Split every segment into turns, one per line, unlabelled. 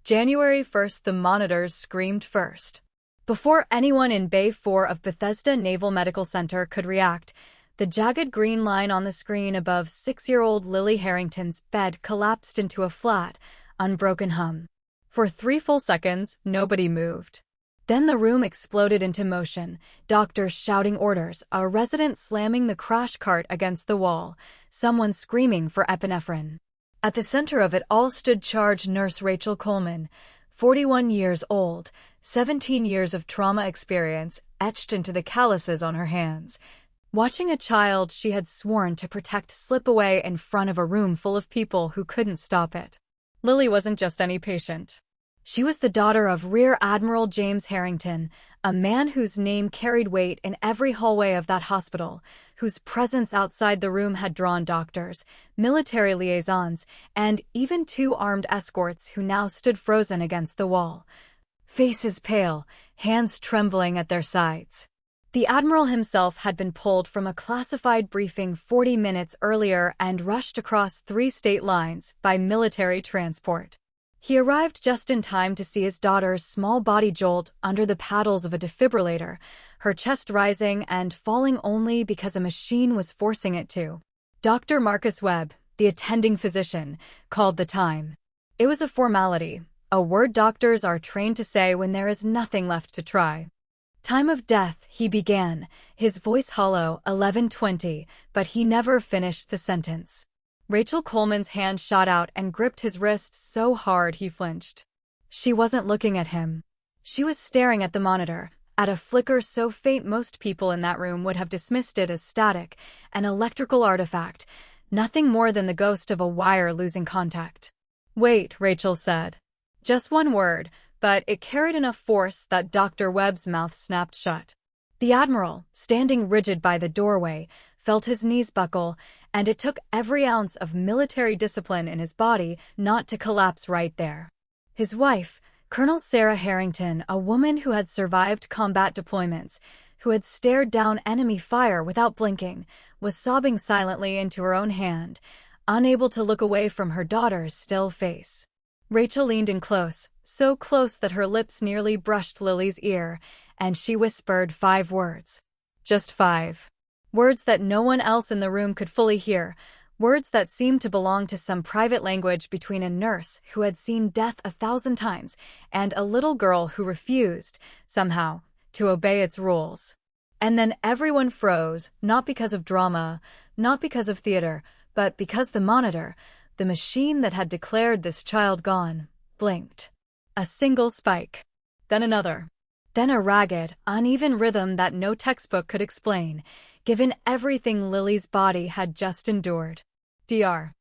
January 1st, the monitors screamed first. Before anyone in Bay 4 of Bethesda Naval Medical Center could react, the jagged green line on the screen above 6-year-old Lily Harrington's bed collapsed into a flat, unbroken hum. For 3 full seconds, nobody moved. Then the room exploded into motion, doctors shouting orders, a resident slamming the crash cart against the wall, someone screaming for epinephrine. At the center of it all stood Charge Nurse Rachel Coleman, 41 years old, 17 years of trauma experience etched into the calluses on her hands. Watching a child she had sworn to protect slip away in front of a room full of people who couldn't stop it. Lily wasn't just any patient. She was the daughter of Rear Admiral James Harrington, a man whose name carried weight in every hallway of that hospital, whose presence outside the room had drawn doctors, military liaisons, and even 2 armed escorts who now stood frozen against the wall. Faces pale, hands trembling at their sides. The Admiral himself had been pulled from a classified briefing 40 minutes earlier and rushed across 3 state lines by military transport. He arrived just in time to see his daughter's small body jolt under the paddles of a defibrillator, her chest rising and falling only because a machine was forcing it to. Dr. Marcus Webb, the attending physician, called the time. It was a formality, a word doctors are trained to say when there is nothing left to try. Time of death, he began, his voice hollow, 11:20, but he never finished the sentence. Rachel Coleman's hand shot out and gripped his wrist so hard he flinched. She wasn't looking at him. She was staring at the monitor, at a flicker so faint most people in that room would have dismissed it as static, an electrical artifact, nothing more than the ghost of a wire losing contact. "Wait," Rachel said. Just one word, but it carried enough force that Dr. Webb's mouth snapped shut. The Admiral, standing rigid by the doorway, felt his knees buckle, and it took every ounce of military discipline in his body not to collapse right there. His wife, Colonel Sarah Harrington, a woman who had survived combat deployments, who had stared down enemy fire without blinking, was sobbing silently into her own hand, unable to look away from her daughter's still face. Rachel leaned in close, so close that her lips nearly brushed Lily's ear, and she whispered 5 words. Just 5. Words that no one else in the room could fully hear, words that seemed to belong to some private language between a nurse who had seen death 1,000 times and a little girl who refused, somehow, to obey its rules. And then everyone froze, not because of drama, not because of theater, but because the monitor, the machine that had declared this child gone, blinked. A single spike. Then another. Then a ragged, uneven rhythm that no textbook could explain, given everything Lily's body had just endured. Dr.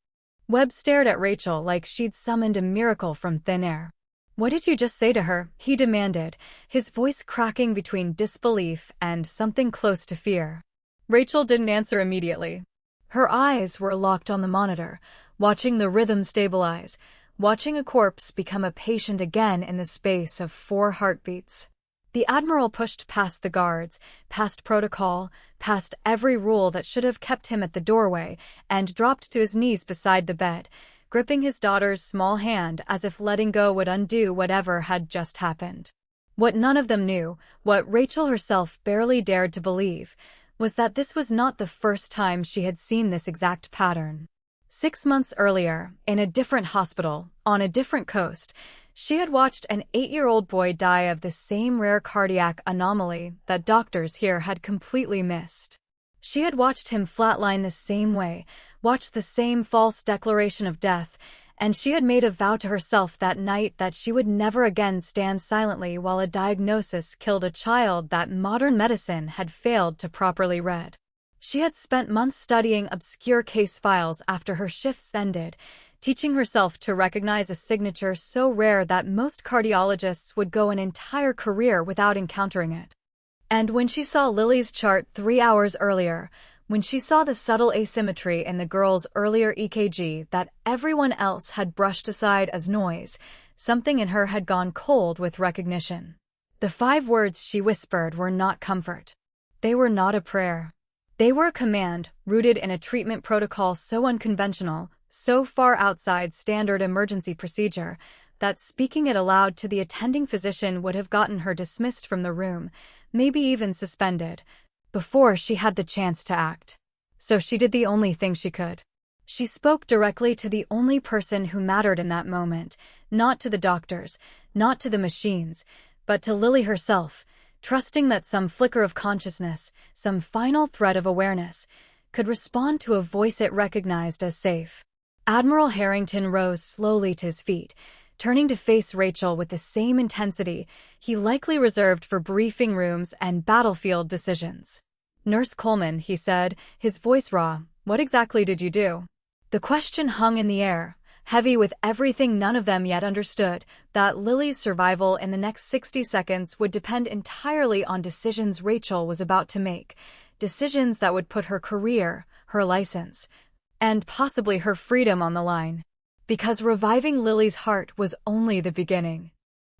Webb stared at Rachel like she'd summoned a miracle from thin air. "What did you just say to her?" he demanded, his voice cracking between disbelief and something close to fear. Rachel didn't answer immediately. Her eyes were locked on the monitor, watching the rhythm stabilize, watching a corpse become a patient again in the space of 4 heartbeats. The Admiral pushed past the guards, past protocol, past every rule that should have kept him at the doorway, and dropped to his knees beside the bed, gripping his daughter's small hand as if letting go would undo whatever had just happened. What none of them knew, what Rachel herself barely dared to believe, was that this was not the first time she had seen this exact pattern. 6 months earlier, in a different hospital, on a different coast, she had watched an 8-year-old boy die of the same rare cardiac anomaly that doctors here had completely missed. She had watched him flatline the same way, watched the same false declaration of death, and she had made a vow to herself that night that she would never again stand silently while a diagnosis killed a child that modern medicine had failed to properly read. She had spent months studying obscure case files after her shifts ended, teaching herself to recognize a signature so rare that most cardiologists would go an entire career without encountering it. And when she saw Lily's chart 3 hours earlier, when she saw the subtle asymmetry in the girl's earlier EKG that everyone else had brushed aside as noise, something in her had gone cold with recognition. The 5 words she whispered were not comfort. They were not a prayer. They were a command, rooted in a treatment protocol so unconventional, so far outside standard emergency procedure, that speaking it aloud to the attending physician would have gotten her dismissed from the room, maybe even suspended, before she had the chance to act. So she did the only thing she could. She spoke directly to the only person who mattered in that moment, not to the doctors, not to the machines, but to Lily herself, trusting that some flicker of consciousness, some final thread of awareness, could respond to a voice it recognized as safe. Admiral Harrington rose slowly to his feet, turning to face Rachel with the same intensity he likely reserved for briefing rooms and battlefield decisions. "Nurse Coleman," he said, his voice raw, "what exactly did you do?" The question hung in the air, heavy with everything none of them yet understood, that Lily's survival in the next 60 seconds would depend entirely on decisions Rachel was about to make, decisions that would put her career, her license, and possibly her freedom on the line. Because reviving Lily's heart was only the beginning.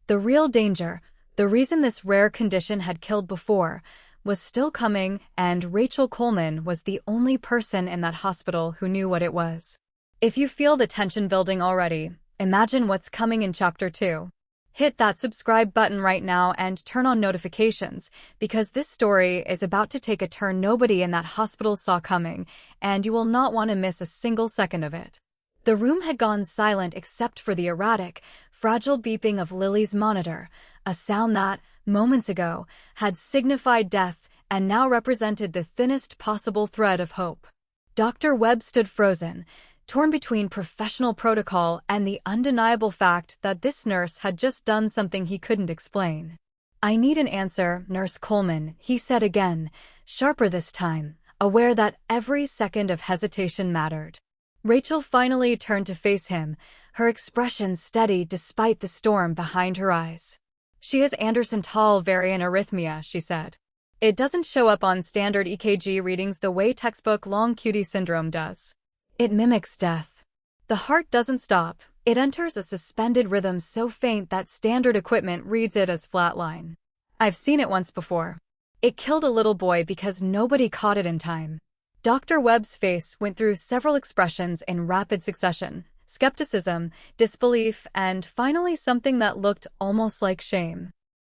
The real danger, the reason this rare condition had killed before, was still coming, and Rachel Coleman was the only person in that hospital who knew what it was. If you feel the tension building already, imagine what's coming in Chapter 2. Hit that subscribe button right now and turn on notifications, because this story is about to take a turn nobody in that hospital saw coming, and you will not want to miss a single second of it. The room had gone silent except for the erratic, fragile beeping of Lily's monitor, a sound that, moments ago, had signified death and now represented the thinnest possible thread of hope. Dr. Webb stood frozen, torn between professional protocol and the undeniable fact that this nurse had just done something he couldn't explain. "I need an answer, Nurse Coleman," he said again, sharper this time, aware that every second of hesitation mattered. Rachel finally turned to face him, her expression steady despite the storm behind her eyes. "She has Anderson-Tall variant arrhythmia," she said. "It doesn't show up on standard EKG readings the way textbook long QT syndrome does. It mimics death. The heart doesn't stop, it enters a suspended rhythm so faint that standard equipment reads it as flatline. I've seen it once before. It killed a little boy because nobody caught it in time." Dr. Webb's face went through several expressions in rapid succession: skepticism, disbelief, and finally something that looked almost like shame.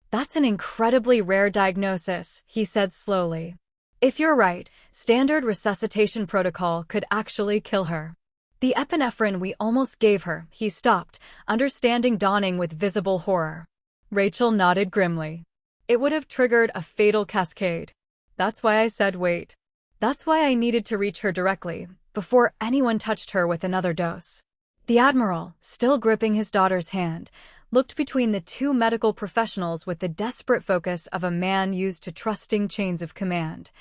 "That's an incredibly rare diagnosis," he said slowly. "If you're right, standard resuscitation protocol could actually kill her. The epinephrine we almost gave her," he stopped, understanding dawning with visible horror. Rachel nodded grimly. "It would have triggered a fatal cascade. That's why I said wait. That's why I needed to reach her directly, before anyone touched her with another dose." The Admiral, still gripping his daughter's hand, looked between the two medical professionals with the desperate focus of a man used to trusting chains of command,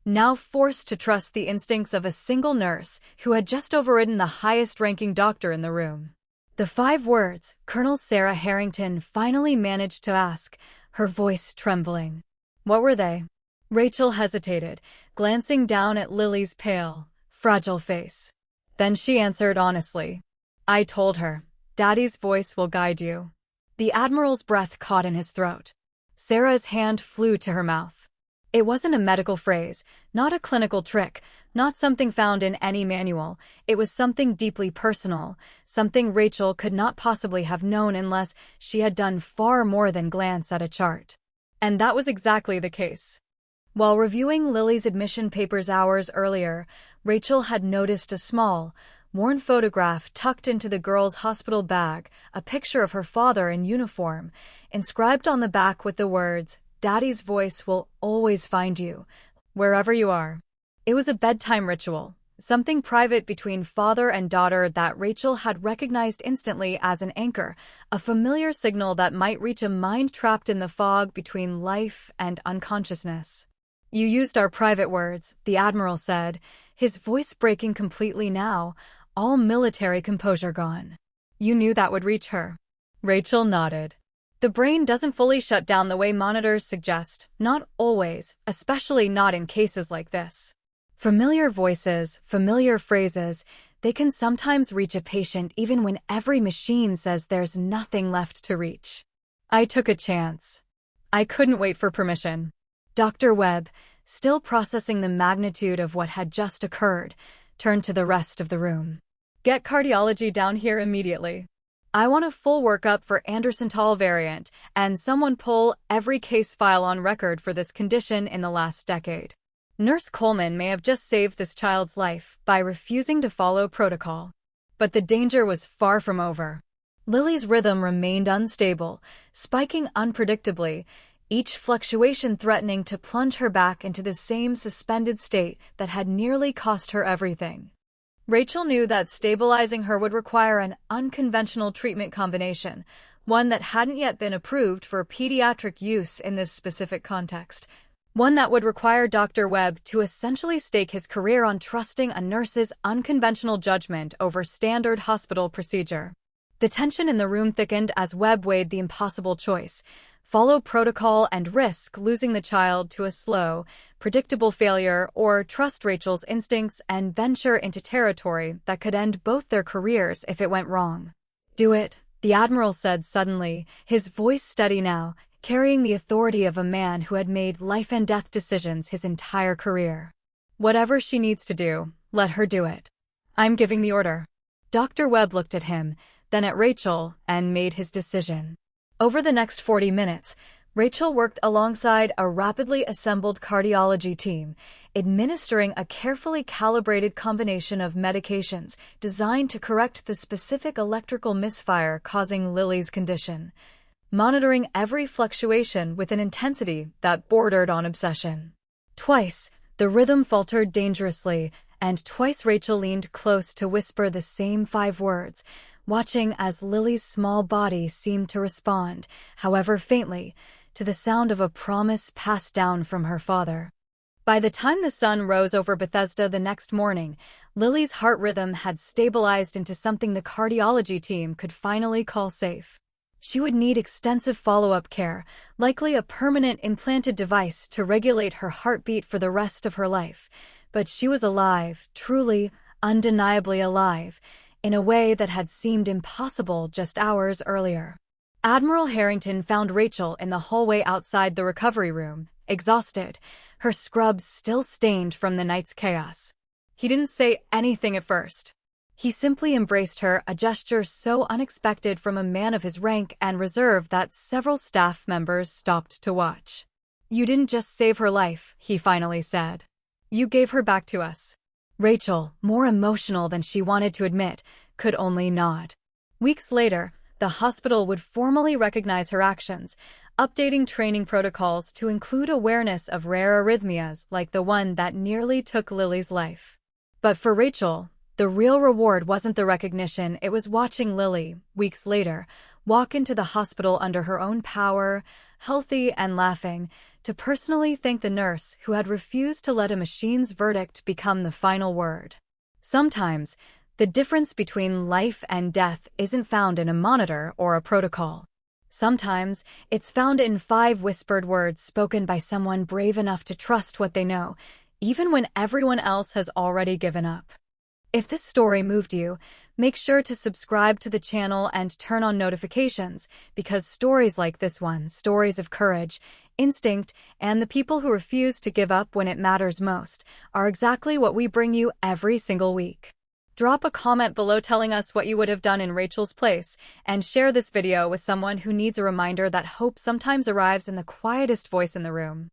now forced to trust the instincts of a single nurse who had just overridden the highest-ranking doctor in the room. The 5 words Colonel Sarah Harrington finally managed to ask, her voice trembling. "What were they?" Rachel hesitated, glancing down at Lily's pale, fragile face. Then she answered honestly. "I told her, Daddy's voice will guide you." The Admiral's breath caught in his throat. Sarah's hand flew to her mouth. It wasn't a medical phrase, not a clinical trick, not something found in any manual. It was something deeply personal, something Rachel could not possibly have known unless she had done far more than glance at a chart. And that was exactly the case. While reviewing Lily's admission papers hours earlier, Rachel had noticed a small, worn photograph tucked into the girl's hospital bag, a picture of her father in uniform, inscribed on the back with the words, "Daddy's voice will always find you, wherever you are." It was a bedtime ritual, something private between father and daughter that Rachel had recognized instantly as an anchor, a familiar signal that might reach a mind trapped in the fog between life and unconsciousness. "You used our private words," the Admiral said, his voice breaking completely now, all military composure gone. "You knew that would reach her." Rachel nodded. "The brain doesn't fully shut down the way monitors suggest, not always, especially not in cases like this. Familiar voices, familiar phrases, they can sometimes reach a patient even when every machine says there's nothing left to reach." "I took a chance. I couldn't wait for permission." Dr. Webb, still processing the magnitude of what had just occurred, turned to the rest of the room. "Get cardiology down here immediately." I want a full workup for Anderson-Tall variant, and someone pull every case file on record for this condition in the last decade. Nurse Coleman may have just saved this child's life by refusing to follow protocol. But the danger was far from over. Lily's rhythm remained unstable, spiking unpredictably, each fluctuation threatening to plunge her back into the same suspended state that had nearly cost her everything. Rachel knew that stabilizing her would require an unconventional treatment combination, one that hadn't yet been approved for pediatric use in this specific context. One that would require Dr. Webb to essentially stake his career on trusting a nurse's unconventional judgment over standard hospital procedure. The tension in the room thickened as Webb weighed the impossible choice: follow protocol and risk losing the child to a slow, predictable failure, or trust Rachel's instincts and venture into territory that could end both their careers if it went wrong. "Do it," the Admiral said suddenly, his voice steady now, carrying the authority of a man who had made life-and-death decisions his entire career. "Whatever she needs to do, let her do it. I'm giving the order." Dr. Webb looked at him, then at Rachel, and made his decision. Over the next 40 minutes, Rachel worked alongside a rapidly assembled cardiology team, administering a carefully calibrated combination of medications designed to correct the specific electrical misfire causing Lily's condition, monitoring every fluctuation with an intensity that bordered on obsession. Twice, the rhythm faltered dangerously, and twice Rachel leaned close to whisper the same 5 words, watching as Lily's small body seemed to respond, however faintly, to the sound of a promise passed down from her father. By the time the sun rose over Bethesda the next morning, Lily's heart rhythm had stabilized into something the cardiology team could finally call safe. She would need extensive follow-up care, likely a permanent implanted device to regulate her heartbeat for the rest of her life. But she was alive, truly, undeniably alive, in a way that had seemed impossible just hours earlier. Admiral Harrington found Rachel in the hallway outside the recovery room, exhausted, her scrubs still stained from the night's chaos. He didn't say anything at first. He simply embraced her, a gesture so unexpected from a man of his rank and reserve that several staff members stopped to watch. "You didn't just save her life," he finally said. "You gave her back to us." Rachel, more emotional than she wanted to admit, could only nod. Weeks later, the hospital would formally recognize her actions, updating training protocols to include awareness of rare arrhythmias like the one that nearly took Lily's life. But for Rachel, the real reward wasn't the recognition, it was watching Lily, weeks later, walk into the hospital under her own power, healthy and laughing, to personally thank the nurse who had refused to let a machine's verdict become the final word. Sometimes, the difference between life and death isn't found in a monitor or a protocol. Sometimes, it's found in 5 whispered words spoken by someone brave enough to trust what they know, even when everyone else has already given up. If this story moved you, make sure to subscribe to the channel and turn on notifications, because stories like this one, stories of courage, instinct, and the people who refuse to give up when it matters most, are exactly what we bring you every single week. Drop a comment below telling us what you would have done in Rachel's place, and share this video with someone who needs a reminder that hope sometimes arrives in the quietest voice in the room.